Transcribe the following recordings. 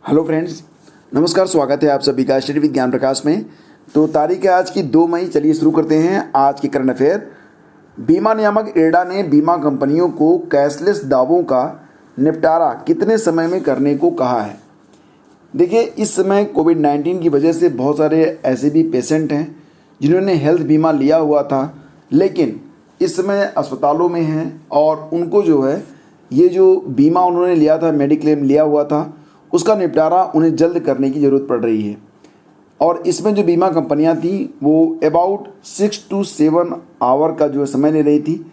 Hello friends, नमस्कार। स्वागत है आप सभी का स्टडी विद ज्ञान प्रकाश में। तो तारीख है आज की 2 मई। चलिए शुरू करते हैं आज की करंट अफेयर। बीमा नियामक इरडा ने बीमा कंपनियों को कैशलेस दावों का निपटारा कितने समय में करने को कहा है। देखिए, इस समय कोविड-19 की वजह से बहुत सारे ऐसे भी पेशेंट हैं जिन्होंने हेल्थ बीमा लिया हुआ था, लेकिन इस समय अस्पतालों में हैं और उनको जो है ये जो बीमा उन्होंने लिया था, मेडिक्लेम लिया हुआ था, उसका निपटारा उन्हें जल्द करने की ज़रूरत पड़ रही है। और इसमें जो बीमा कंपनियां थी वो अबाउट 6 to 7 आवर का जो समय ले रही थी।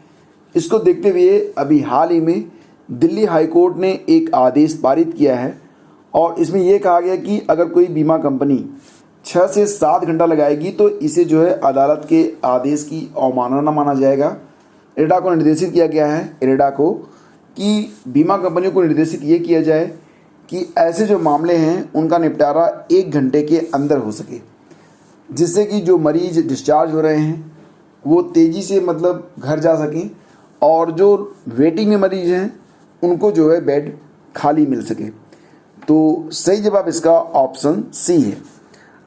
इसको देखते हुए अभी हाल ही में दिल्ली हाई कोर्ट ने एक आदेश पारित किया है और इसमें यह कहा गया कि अगर कोई बीमा कंपनी 6 से 7 घंटा लगाएगी तो इसे जो है अदालत के आदेश की अवमानना माना जाएगा। इरडा को निर्देशित किया गया है को कि बीमा कंपनियों को निर्देशित ये किया जाए कि ऐसे जो मामले हैं उनका निपटारा 1 घंटे के अंदर हो सके, जिससे कि जो मरीज डिस्चार्ज हो रहे हैं वो तेज़ी से घर जा सकें और जो वेटिंग में मरीज हैं उनको जो है बेड खाली मिल सके। तो सही जवाब इसका ऑप्शन सी है।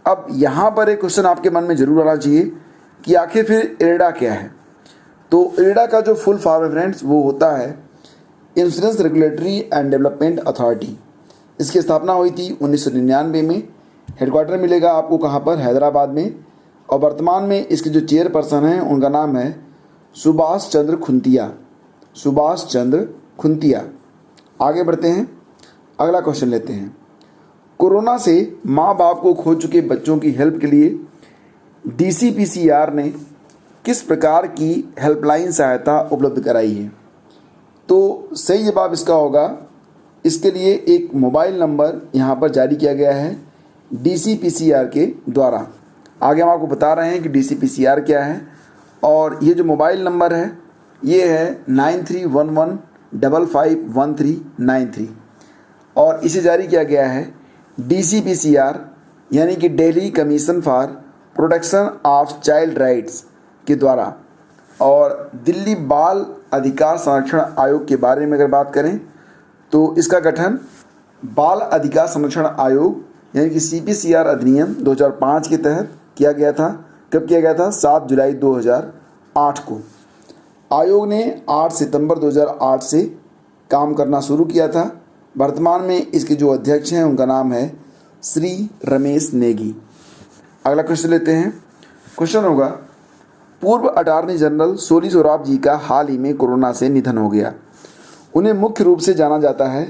अब यहाँ पर एक क्वेश्चन आपके मन में ज़रूर आना चाहिए कि आखिर फिर इरडा क्या है। तो इरडा का जो फुल फॉर्म है फ्रेंड्स वो होता है insurance regulatory and development authority. इसकी स्थापना हुई थी 1999 में। हेडक्वार्टर मिलेगा आपको कहाँ पर, हैदराबाद में। और वर्तमान में इसके जो चेयरपर्सन हैं उनका नाम है सुभाष चंद्र खुंतिया। आगे बढ़ते हैं, अगला क्वेश्चन लेते हैं। कोरोना से माँ बाप को खो चुके बच्चों की हेल्प के लिए DCPCR ने किस प्रकार की हेल्पलाइन सहायता उपलब्ध कराई है। तो सही जवाब इसका होगा, इसके लिए एक मोबाइल नंबर यहाँ पर जारी किया गया है DCPCR के द्वारा। आगे हम आपको बता रहे हैं कि DCPCR क्या है। और ये जो मोबाइल नंबर है ये है 9311551393 और इसे जारी किया गया है DCPCR यानी कि Delhi commission for protection of child rights के द्वारा। और दिल्ली बाल अधिकार संरक्षण आयोग के बारे में अगर बात करें तो इसका गठन बाल अधिकार संरक्षण आयोग यानी कि CPCR अधिनियम 2005 के तहत किया गया था। कब किया गया था? 7 जुलाई 2008 को। आयोग ने 8 सितंबर 2008 से काम करना शुरू किया था। वर्तमान में इसके जो अध्यक्ष हैं उनका नाम है श्री रमेश नेगी। अगला क्वेश्चन लेते हैं। क्वेश्चन होगा, पूर्व अटॉर्नी जनरल सोली सोराब जी का हाल ही में कोरोना से निधन हो गया। उन्हें मुख्य रूप से जाना जाता है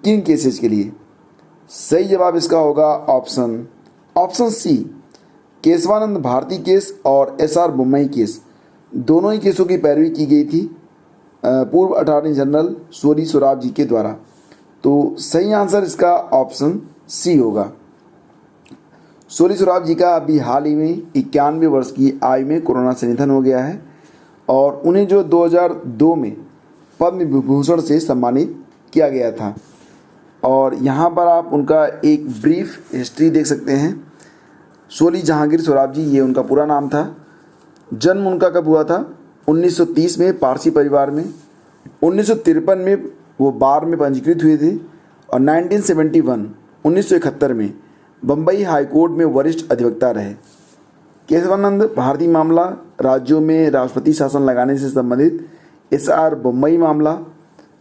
किन केसेस के लिए। सही जवाब इसका होगा option C, Keshavananda Bharati case और SR बोम्मई केस। दोनों ही केसों की पैरवी की गई थी पूर्व attorney general Soli Sorabjee के द्वारा। तो सही आंसर इसका ऑप्शन सी होगा। सोली सोराब जी का अभी हाल ही में 91 वर्ष की आयु में कोरोना से निधन हो गया है और उन्हें जो 2002 में पद्म विभूषण से सम्मानित किया गया था। और यहाँ पर आप उनका एक ब्रीफ हिस्ट्री देख सकते हैं। सोली जहांगीर सोराब जी, ये उनका पूरा नाम था। जन्म उनका कब हुआ था? 1930 में पारसी परिवार में। 1953 में वो बार में पंजीकृत हुए थे और 1971 में बम्बई हाई कोर्ट में वरिष्ठ अधिवक्ता रहे। केशवानंद भारती मामला, राज्यों में राष्ट्रपति शासन लगाने से संबंधित SR बोम्मई मामला,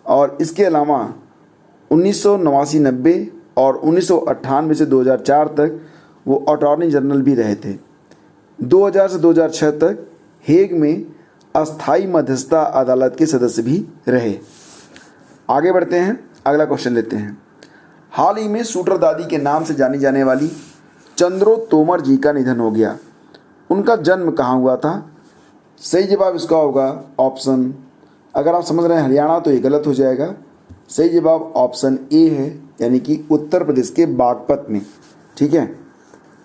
और इसके अलावा 1989-90 और 1998 से 2004 तक वो अटॉर्नी जनरल भी रहे थे। 2000 से 2006 तक हेग में अस्थाई मध्यस्थता अदालत के सदस्य भी रहे। आगे बढ़ते हैं, अगला क्वेश्चन लेते हैं। हाल ही में शूटर दादी के नाम से जानी जाने वाली चंद्रो तोमर जी का निधन हो गया। उनका जन्म कहाँ हुआ था? सही जवाब इसका होगा ऑप्शन, अगर आप समझ रहे हैं हरियाणा तो ये गलत हो जाएगा। सही जवाब ऑप्शन ए है, यानी कि उत्तर प्रदेश के बागपत में। ठीक है,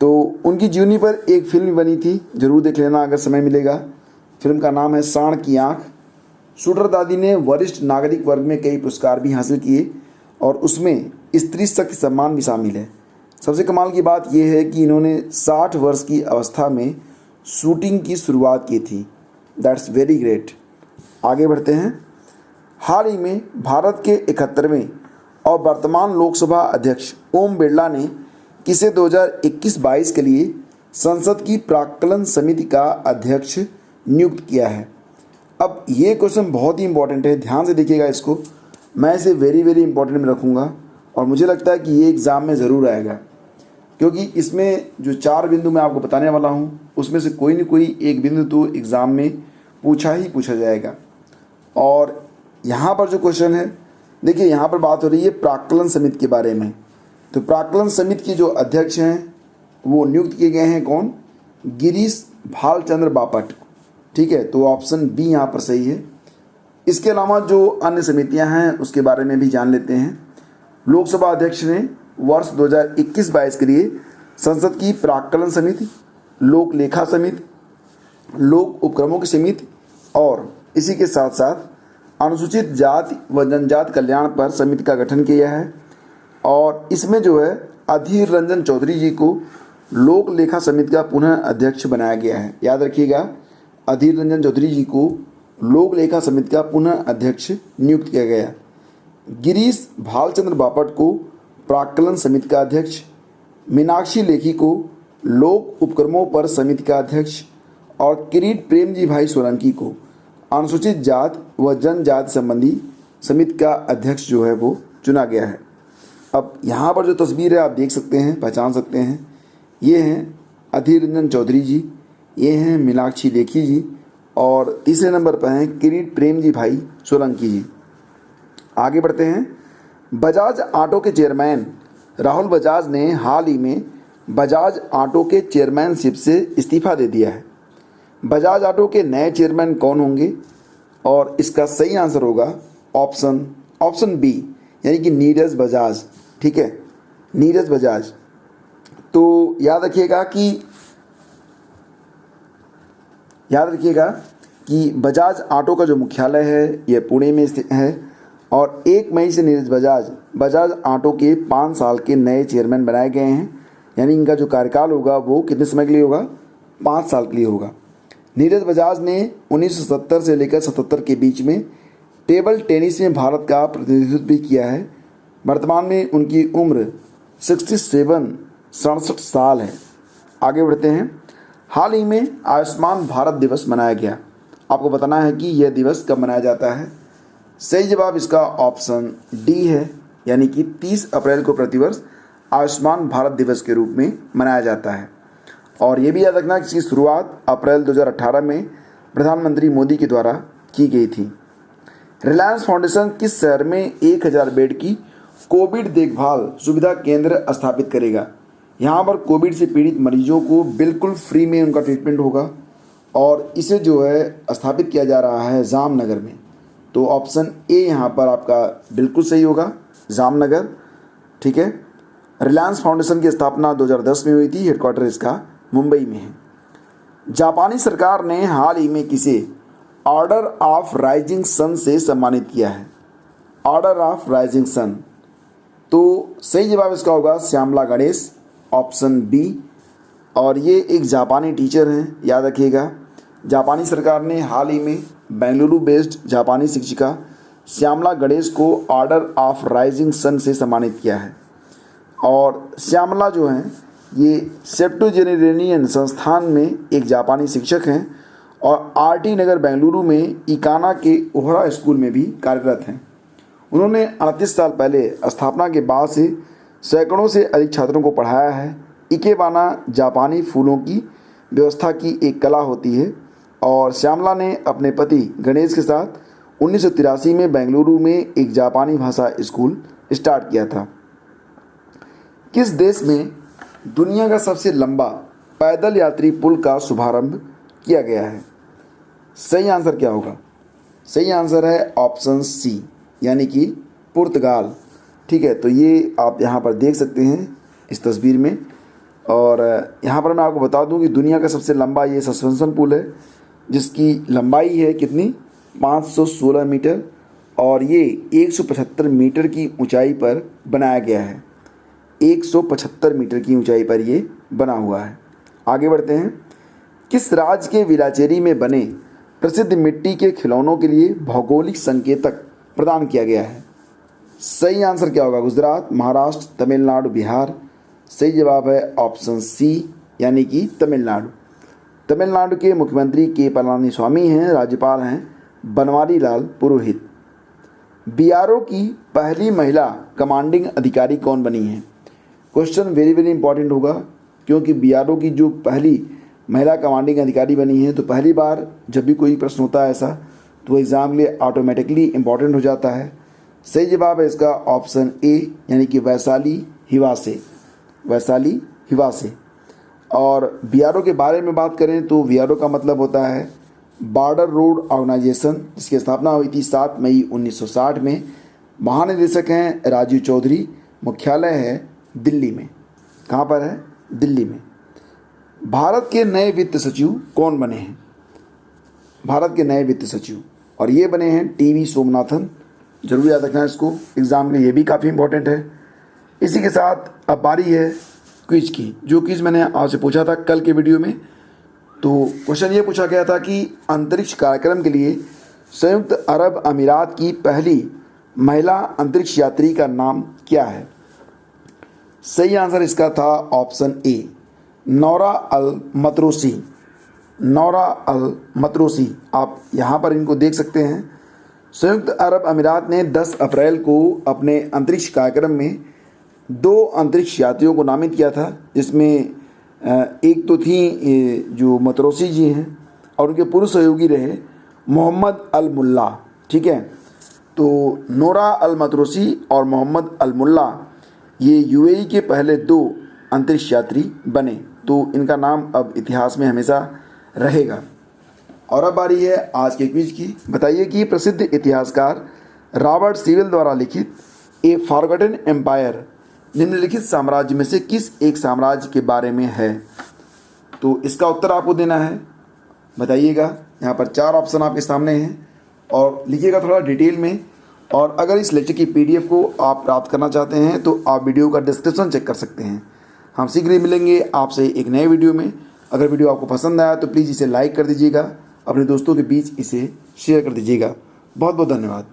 तो उनकी जीवनी पर एक फिल्म बनी थी, जरूर देख लेना अगर समय मिलेगा। फिल्म का नाम है सांड की आँख। शूटर दादी ने वरिष्ठ नागरिक वर्ग में कई पुरस्कार भी हासिल किए और उसमें स्त्री शक्ति सम्मान भी शामिल है। सबसे कमाल की बात यह है कि इन्होंने 60 वर्ष की अवस्था में शूटिंग की शुरुआत की थी। That's very great. आगे बढ़ते हैं। हाल ही में भारत के 71वें और वर्तमान लोकसभा अध्यक्ष ओम बिरला ने किसे 2021-22 के लिए संसद की प्राक्कलन समिति का अध्यक्ष नियुक्त किया है। अब ये क्वेश्चन बहुत ही इंपॉर्टेंट है, ध्यान से देखिएगा इसको। मैं इसे वेरी वेरी इंपॉर्टेंट में रखूँगा और मुझे लगता है कि ये एग्ज़ाम में ज़रूर आएगा, क्योंकि इसमें जो 4 बिंदु मैं आपको बताने वाला हूँ उसमें से कोई न कोई एक बिंदु तो एग्ज़ाम में पूछा जाएगा। और यहाँ पर जो क्वेश्चन है, देखिए यहाँ पर बात हो रही है प्राक्कलन समिति के बारे में। तो प्राक्कलन समिति के जो अध्यक्ष हैं वो नियुक्त किए गए हैं कौन? गिरीश भालचंद्र बापट। ठीक है, तो ऑप्शन बी यहाँ पर सही है। इसके अलावा जो अन्य समितियाँ हैं उसके बारे में भी जान लेते हैं। लोकसभा अध्यक्ष ने वर्ष 2021-22 के लिए संसद की प्राक्कलन समिति, लोक लेखा समिति, लोक उपक्रमों की समिति और इसी के साथ साथ अनुसूचित जाति व जनजाति कल्याण पर समिति का गठन किया है। और इसमें जो है अधीर रंजन चौधरी जी को लोक लेखा समिति का पुनः अध्यक्ष बनाया गया है। याद रखिएगा, अधीर रंजन चौधरी जी को लोक लेखा समिति का पुनः अध्यक्ष नियुक्त किया गया। गिरीश भालचंद्र बापट को प्राक्कलन समिति का अध्यक्ष, मीनाक्षी लेखी को लोक उपक्रमों पर समिति का अध्यक्ष और किरीट प्रेमजी भाई सोलंकी को अनुसूचित जाति व जनजाति संबंधी समिति का अध्यक्ष जो है वो चुना गया है। अब यहाँ पर जो तस्वीर है आप देख सकते हैं, पहचान सकते हैं, ये हैं अधीर रंजन चौधरी जी, ये हैं मीनाक्षी लेखी जी और तीसरे नंबर पर हैं किरीट प्रेमजी भाई सोलंकी जी। आगे बढ़ते हैं। बजाज ऑटो के चेयरमैन राहुल बजाज ने हाल ही में बजाज ऑटो के चेयरमैनशिप से इस्तीफा दे दिया है। बजाज ऑटो के नए चेयरमैन कौन होंगे? और इसका सही आंसर होगा ऑप्शन बी, यानी कि नीरज बजाज। ठीक है, नीरज बजाज। तो याद रखिएगा कि बजाज ऑटो का जो मुख्यालय है ये पुणे में स्थित है और 1 मई से नीरज बजाज ऑटो के 5 साल के नए चेयरमैन बनाए गए हैं। यानी इनका जो कार्यकाल होगा वो कितने समय के लिए होगा? 5 साल के लिए होगा। नीरज बजाज ने 1970 से लेकर 77 के बीच में टेबल टेनिस में भारत का प्रतिनिधित्व भी किया है। वर्तमान में उनकी उम्र 67 साल है। आगे बढ़ते हैं। हाल ही में आयुष्मान भारत दिवस मनाया गया। आपको बताना है कि यह दिवस कब मनाया जाता है। सही जवाब इसका ऑप्शन डी है, यानी कि 30 अप्रैल को प्रतिवर्ष आयुष्मान भारत दिवस के रूप में मनाया जाता है। और ये भी याद रखना कि इसकी शुरुआत अप्रैल 2018 में प्रधानमंत्री मोदी के द्वारा की गई थी। रिलायंस फाउंडेशन किस शहर में 1000 बेड की कोविड देखभाल सुविधा केंद्र स्थापित करेगा? यहाँ पर कोविड से पीड़ित मरीजों को बिल्कुल फ्री में उनका ट्रीटमेंट होगा और इसे जो है स्थापित किया जा रहा है जामनगर में। तो ऑप्शन ए यहाँ पर आपका बिल्कुल सही होगा, जामनगर। ठीक है, रिलायंस फाउंडेशन की स्थापना 2010 में हुई थी। हेडक्वार्टर इसका मुंबई में है। जापानी सरकार ने हाल ही में किसे ऑर्डर ऑफ राइजिंग सन से सम्मानित किया है? Order of rising sun. तो सही जवाब इसका होगा श्यामला गणेश, ऑप्शन बी। और ये एक जापानी टीचर हैं, याद रखिएगा। जापानी सरकार ने हाल ही में बेंगलुरु बेस्ड जापानी शिक्षिका श्यामला गणेश को ऑर्डर ऑफ राइजिंग सन से सम्मानित किया है। और श्यामला जो हैं ये सेप्टोजेनेरेनियन संस्थान में एक जापानी शिक्षक हैं और आरटी नगर बेंगलुरु में इकाना के ओहरा स्कूल में भी कार्यरत हैं। उन्होंने 38 साल पहले स्थापना के बाद से सैकड़ों से अधिक छात्रों को पढ़ाया है। इकेबाना जापानी फूलों की व्यवस्था की एक कला होती है और श्यामला ने अपने पति गणेश के साथ 1983 में बेंगलुरु में एक जापानी भाषा स्कूल स्टार्ट किया था। किस देश में दुनिया का सबसे लंबा पैदल यात्री पुल का शुभारंभ किया गया है? सही आंसर क्या होगा? सही आंसर है ऑप्शन सी, यानी कि पुर्तगाल। ठीक है, तो ये आप यहाँ पर देख सकते हैं इस तस्वीर में। और यहाँ पर मैं आपको बता दूँ कि दुनिया का सबसे लंबा ये सस्पेंशन पुल है, जिसकी लंबाई है कितनी? 516 मीटर और ये 175 मीटर की ऊंचाई पर बनाया गया है। 175 मीटर की ऊंचाई पर ये बना हुआ है। आगे बढ़ते हैं। किस राज्य के विलाचेरी में बने प्रसिद्ध मिट्टी के खिलौनों के लिए भौगोलिक संकेतक प्रदान किया गया है? सही आंसर क्या होगा? गुजरात, महाराष्ट्र, तमिलनाडु, बिहार। सही जवाब है ऑप्शन सी यानी कि तमिलनाडु। तमिलनाडु के मुख्यमंत्री के पलानीस्वामी हैं, राज्यपाल हैं बनवारी लाल पुरोहित। बीआरओ की पहली महिला कमांडिंग अधिकारी कौन बनी है? क्वेश्चन वेरी वेरी इंपॉर्टेंट होगा, क्योंकि बीआरओ की जो पहली महिला कमांडिंग अधिकारी बनी है, तो पहली बार जब भी कोई प्रश्न होता है ऐसा, तो एग्ज़ाम के लिए ऑटोमेटिकली इम्पॉर्टेंट हो जाता है। सही जवाब है इसका ऑप्शन ए यानी कि वैशाली हिवासे। वैशाली हिवासे। और बीआरओ के बारे में बात करें तो बीआरओ का मतलब होता है बॉर्डर रोड ऑर्गेनाइजेशन, जिसकी स्थापना हुई थी 7 मई 1960 में। महानिदेशक हैं राजीव चौधरी। मुख्यालय है दिल्ली में। कहाँ पर है? दिल्ली में। भारत के नए वित्त सचिव कौन बने हैं? भारत के नए वित्त सचिव, और ये बने हैं टीवी सोमनाथन। जरूर याद रखना इसको, एग्जाम में ये भी काफ़ी इंपॉर्टेंट है। इसी के साथ अब बारी है क्विज की। जो क्विज मैंने आपसे पूछा था कल के वीडियो में, तो क्वेश्चन ये पूछा गया था कि अंतरिक्ष कार्यक्रम के लिए संयुक्त अरब अमीरात की पहली महिला अंतरिक्ष यात्री का नाम क्या है? सही आंसर इसका था ऑप्शन ए, नौरा अल मतरोसी। नौरा अल मतरोसी। आप यहाँ पर इनको देख सकते हैं। संयुक्त अरब अमीरात ने 10 अप्रैल को अपने अंतरिक्ष कार्यक्रम में 2 अंतरिक्ष यात्रियों को नामित किया था, जिसमें एक तो थी जो मतरोसी जी हैं और उनके पूर्व सहयोगी रहे मोहम्मद अल मुल्ला। ठीक है, तो नोरा अल मतरोसी और मोहम्मद अल मुल्ला ये यूएई के पहले 2 अंतरिक्ष यात्री बने, तो इनका नाम अब इतिहास में हमेशा रहेगा। और अब बारी है आज के क्विज की। बताइए कि प्रसिद्ध इतिहासकार रॉबर्ट सीवेल द्वारा लिखित ए फॉरगॉटन एम्पायर निम्नलिखित साम्राज्य में से किस एक साम्राज्य के बारे में है? तो इसका उत्तर आपको देना है। बताइएगा। यहाँ पर 4 ऑप्शन आपके सामने हैं और लिखिएगा थोड़ा डिटेल में। और अगर इस लेक्चर की पीडीएफ को आप प्राप्त करना चाहते हैं तो आप वीडियो का डिस्क्रिप्शन चेक कर सकते हैं। हम शीघ्र ही मिलेंगे आपसे एक नए वीडियो में। अगर वीडियो आपको पसंद आया तो प्लीज़ इसे लाइक कर दीजिएगा, अपने दोस्तों के बीच इसे शेयर कर दीजिएगा। बहुत बहुत धन्यवाद।